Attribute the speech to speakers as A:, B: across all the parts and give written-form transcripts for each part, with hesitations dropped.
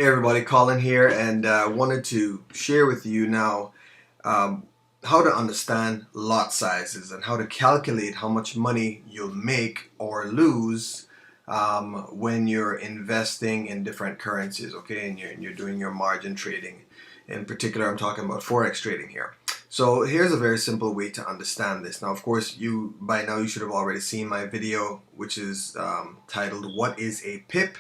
A: Hey everybody, Colin here, and wanted to share with you now how to understand lot sizes and how to calculate how much money you'll make or lose when you're investing in different currencies, okay, and you're doing your margin trading. In particular, I'm talking about Forex trading here. So here's a very simple way to understand this. Now, of course, by now you should have already seen my video, which is titled "What is a PIP?",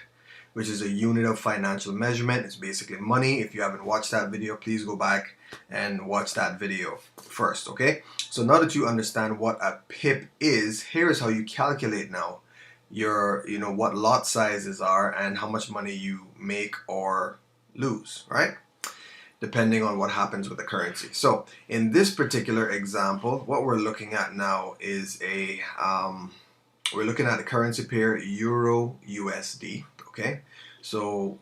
A: which is a unit of financial measurement. It's basically money. If you haven't watched that video, please go back and watch that video first, okay? So now that you understand what a PIP is, here is how you calculate now what lot sizes are and how much money you make or lose, right? Depending on what happens with the currency. So in this particular example, what we're looking at now is we're looking at the currency pair Euro USD. Okay, so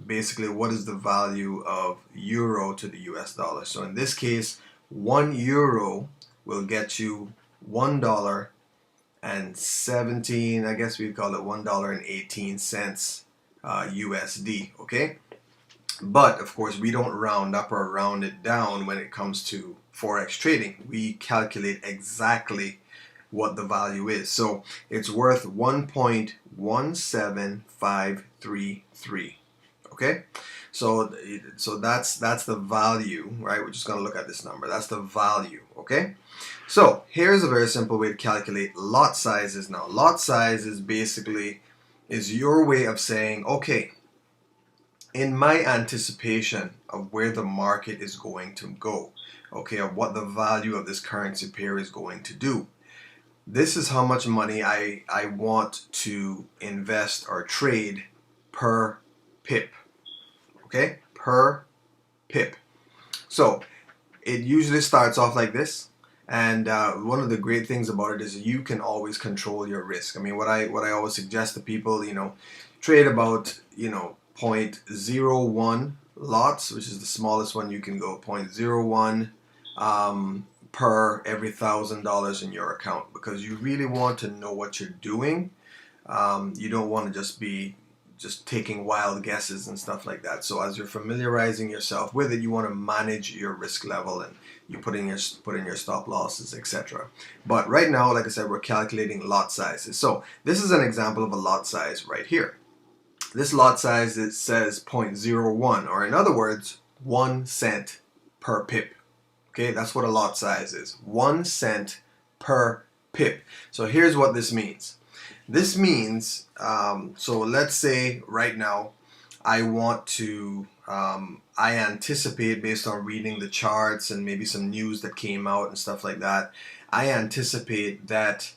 A: basically, what is the value of euro to the US dollar? So in this case, 1 euro will get you $1.17. I guess we'd call it $1.18 USD. Okay, but of course, we don't round up or round it down when it comes to Forex trading. We calculate exactly what the value is. So it's worth 1.17533. Okay, so that's the value, right? We're just going to look at this number. That's the value. Okay, so here's a very simple way to calculate lot sizes. Now, lot size is basically your way of saying, okay, in my anticipation of where the market is going to go, okay, of what the value of this currency pair is going to do, this is how much money I want to invest or trade per PIP, okay, per PIP. So it usually starts off like this, and one of the great things about it is you can always control your risk. I mean, what I always suggest to people, trade about 0.01 lots, which is the smallest one you can go, 0.01 per every $1,000 in your account, because you really want to know what you're doing. You don't want to just be taking wild guesses and stuff like that. So as you're familiarizing yourself with it, you want to manage your risk level, and you put in your stop losses, etc. But right now, like I said, we're calculating lot sizes. So this is an example of a lot size right here. This lot size, it says 0.01, or in other words, 1 cent per pip. Okay, that's what a lot size is. 1 cent per pip. So here's what this means. This means, so let's say right now I want to, I anticipate, based on reading the charts and maybe some news that came out and stuff like that, I anticipate that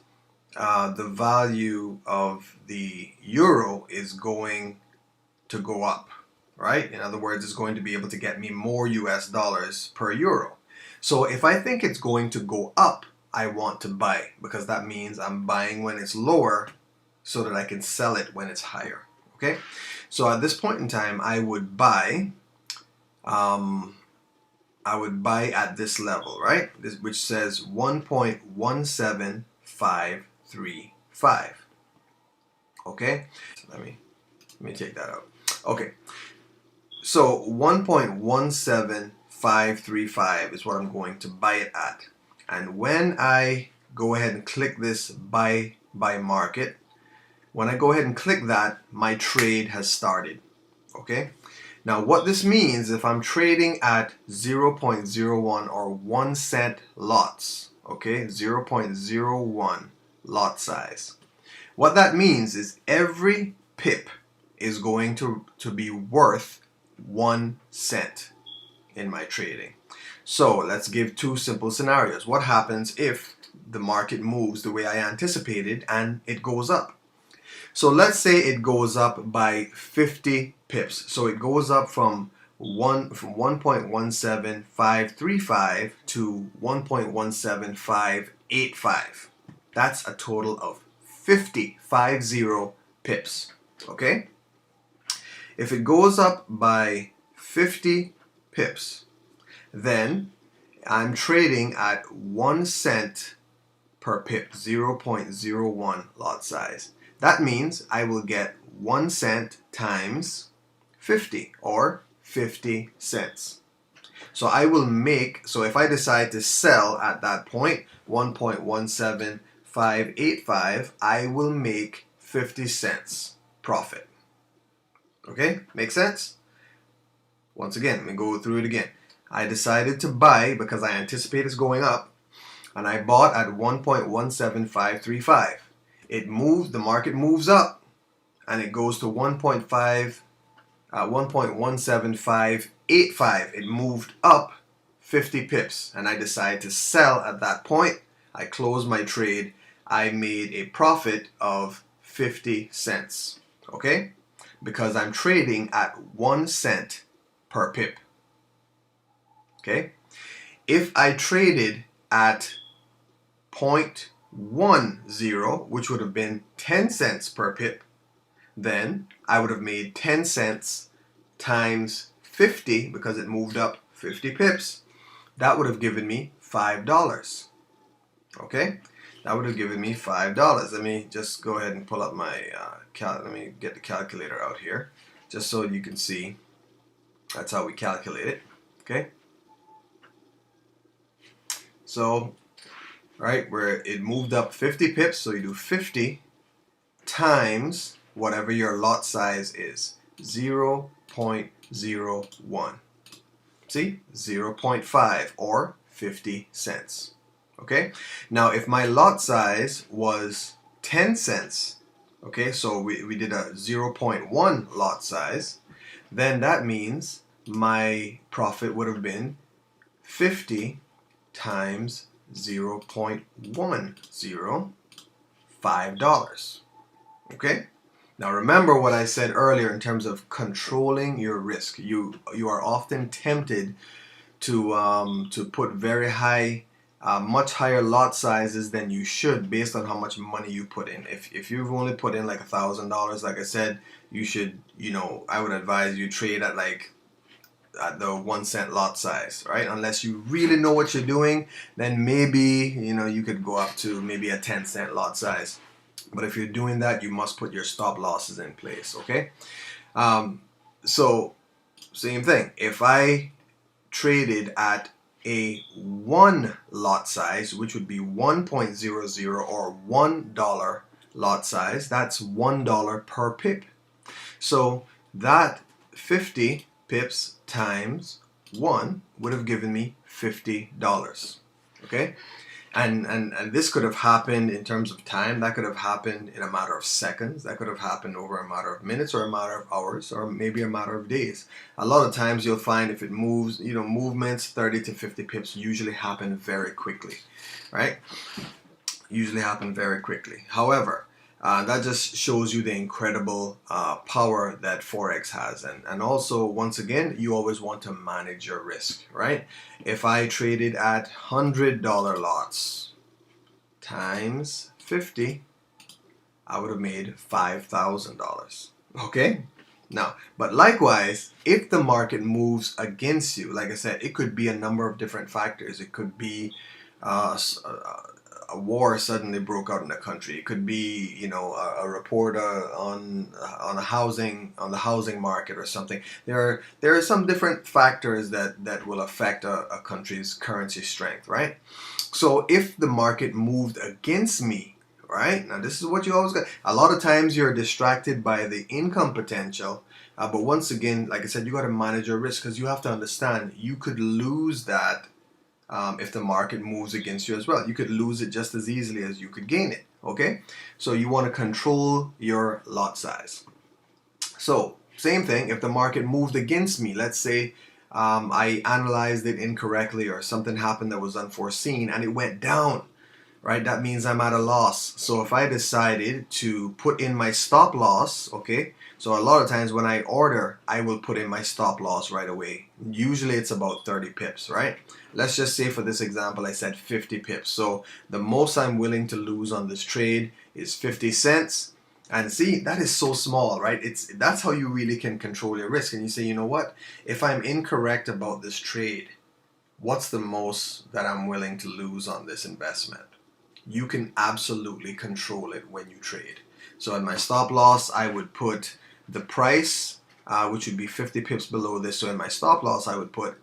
A: the value of the euro is going to go up, right? In other words, it's going to be able to get me more US dollars per euro. So if I think it's going to go up, I want to buy, because that means I'm buying when it's lower so that I can sell it when it's higher. Okay, so at this point in time, I would buy at this level, right? Which says 1.17535. Okay, so let me take that out. Okay, so 1.17535 is what I'm going to buy it at. And when I go ahead and click this buy by market, when I go ahead and click that, my trade has started. Okay, now what this means, if I'm trading at 0.01 or 1 cent lots, okay, 0.01 lot size, what that means is every pip is going to be worth 1 cent in my trading. So let's give two simple scenarios. What happens if the market moves the way I anticipated and it goes up? So let's say it goes up by 50 pips. So it goes up from 1.17535 to 1.17585. That's a total of 50 pips. Okay? If it goes up by 50 pips, then I'm trading at 1 cent per pip, 0.01 lot size. That means I will get 1 cent times 50 or 50 cents. So I will make, so if I decide to sell at that point, 1.17585, I will make 50 cents profit. Okay, make sense? Once again, let me go through it again. I decided to buy because I anticipate it's going up, and I bought at 1.17535. It moved, the market moves up, and it goes to 1.17585. It moved up 50 pips, and I decided to sell at that point. I closed my trade. I made a profit of 50 cents. Okay? Because I'm trading at 1 cent per pip. Okay? If I traded at 0.10, which would have been 10 cents per pip, then I would have made 10 cents times 50, because it moved up 50 pips. That would have given me $5. Okay? That would have given me $5. Let me just go ahead and pull up my let me get the calculator out here, just so you can see. That's how we calculate it. Okay? So, right, where it moved up 50 pips, so you do 50 times whatever your lot size is, 0.01. See, 0.5 or 50 cents. Okay, now if my lot size was 10 cents, okay, so we did a 0.1 lot size, then that means my profit would have been 50 times 0.10, $5. Okay? Now remember what I said earlier in terms of controlling your risk. You are often tempted to put very high, much higher lot sizes than you should based on how much money you put in. If you've only put in like $1,000, like I said, you should, I would advise you trade at like at the 1 cent lot size, right? Unless you really know what you're doing, then maybe you could go up to maybe a 10 cent lot size. But if you're doing that, you must put your stop losses in place, okay? So same thing. If I traded at a 1 lot size, which would be 1.00 or $1 lot size, that's $1 per pip. So that 50 pips times 1 would have given me $50. Okay? And this could have happened in terms of time. That could have happened in a matter of seconds. That could have happened over a matter of minutes or a matter of hours or maybe a matter of days. A lot of times you'll find if it moves, movements 30 to 50 pips usually happen very quickly, right? Usually happen very quickly. However, that just shows you the incredible power that Forex has. And also, once again, you always want to manage your risk, right? If I traded at $100 lots times 50, I would have made $5,000. Okay? Now, but likewise, if the market moves against you, like I said, it could be a number of different factors. It could be a war suddenly broke out in the country. It could be, a report on the housing market or something. There are some different factors that will affect a country's currency strength, right? So if the market moved against me, right? Now this is what you always got. A lot of times you're distracted by the income potential, but once again, like I said, you got to manage your risk, because you have to understand you could lose that. If the market moves against you as well, you could lose it just as easily as you could gain it. Okay, so you want to control your lot size. So same thing, if the market moved against me, let's say I analyzed it incorrectly or something happened that was unforeseen and it went down, right? That means I'm at a loss. So if I decided to put in my stop loss, okay, so a lot of times when I order, I will put in my stop loss right away. Usually it's about 30 pips, right? Let's just say for this example, I said 50 pips. So the most I'm willing to lose on this trade is 50 cents. And see, that is so small, right? That's how you really can control your risk. And you say, you know what? If I'm incorrect about this trade, what's the most that I'm willing to lose on this investment? You can absolutely control it when you trade. So in my stop loss, I would put the price which would be 50 pips below this. So in my stop loss, I would put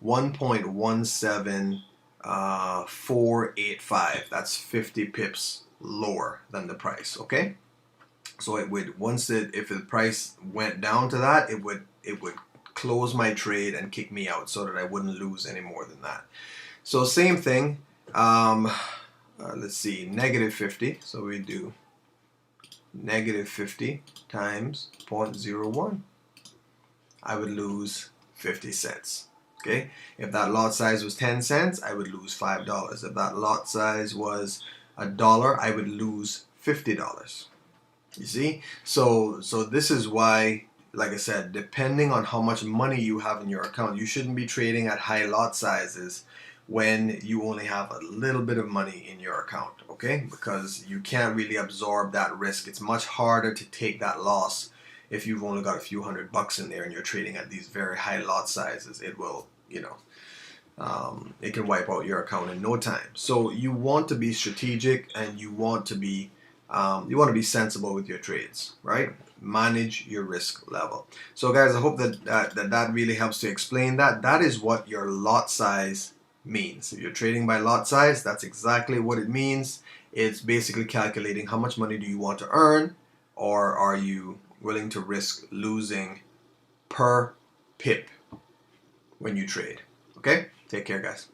A: 1.17485. That's 50 pips lower than the price. Okay, so it would, if the price went down to that, it would close my trade and kick me out so that I wouldn't lose any more than that. So same thing. Let's see, negative 50. So we do negative 50 times 0.01. I would lose 50 cents. Okay, if that lot size was 10 cents, I would lose $5. If that lot size was $1, I would lose $50. You see, so this is why, like I said, depending on how much money you have in your account, you shouldn't be trading at high lot sizes when you only have a little bit of money in your account, okay? Because you can't really absorb that risk. It's much harder to take that loss if you've only got a few $100 in there and you're trading at these very high lot sizes. It will, you know, it can wipe out your account in no time. So you want to be strategic, and you want to be sensible with your trades, right? Manage your risk level. So guys, I hope that really helps to explain that. That is what your lot size means. If you're trading by lot size, that's exactly what it means. It's basically calculating how much money do you want to earn, or are you willing to risk losing per pip when you trade. Okay? Take care, guys.